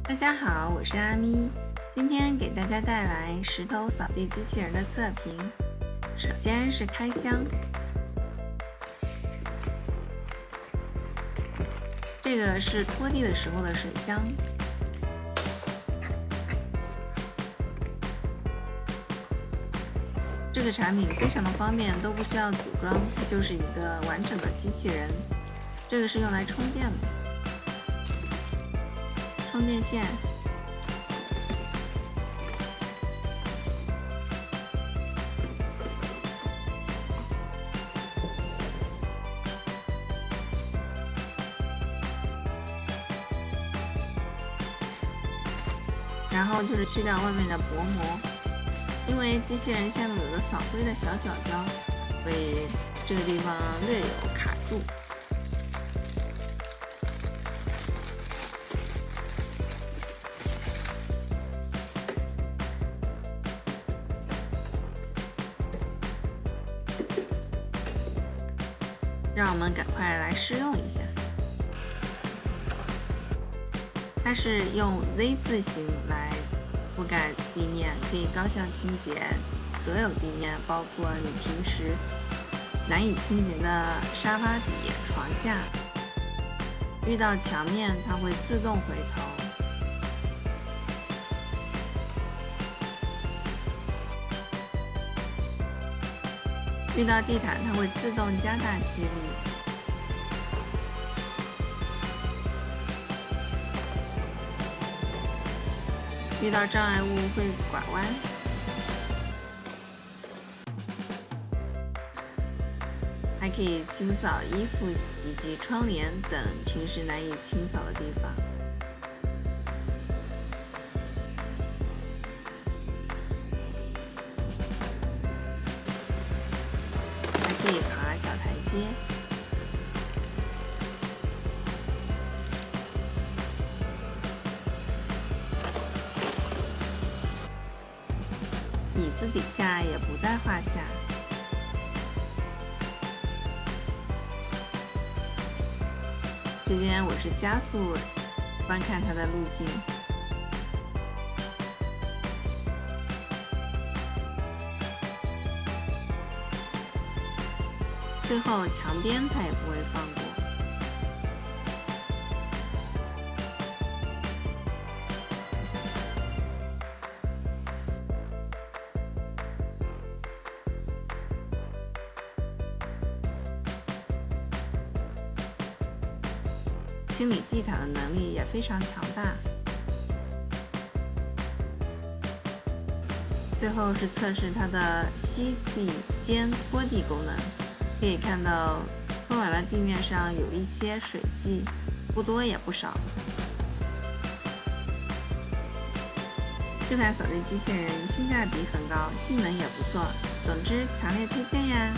大家好，我是阿咪，今天给大家带来石头扫地机器人的测评。首先是开箱，这个是拖地的时候的水箱。这个产品非常的方便，都不需要组装，它就是一个完整的机器人。这个是用来充电的。充电线，然后就是去掉外面的薄膜，因为机器人下面有个扫灰的小角角，所以这个地方略有卡住。让我们赶快来试用一下。它是用 Z 字形来覆盖地面，可以高效清洁所有地面，包括你平时难以清洁的沙发底、床下。遇到墙面，它会自动回头。遇到地毯，它会自动加大吸力。遇到障碍物会拐弯。还可以清扫衣服以及窗帘等平时难以清扫的地方。可以爬小台阶，椅子底下也不在话下。这边我是加速观看它的路径。最后墙边它也不会放过。清理地毯的能力也非常强大。最后是测试它的吸地兼拖地功能。可以看到拖完了地面上有一些水迹，不多也不少。这台扫地机器人性价比很高，性能也不错，总之强烈推荐呀！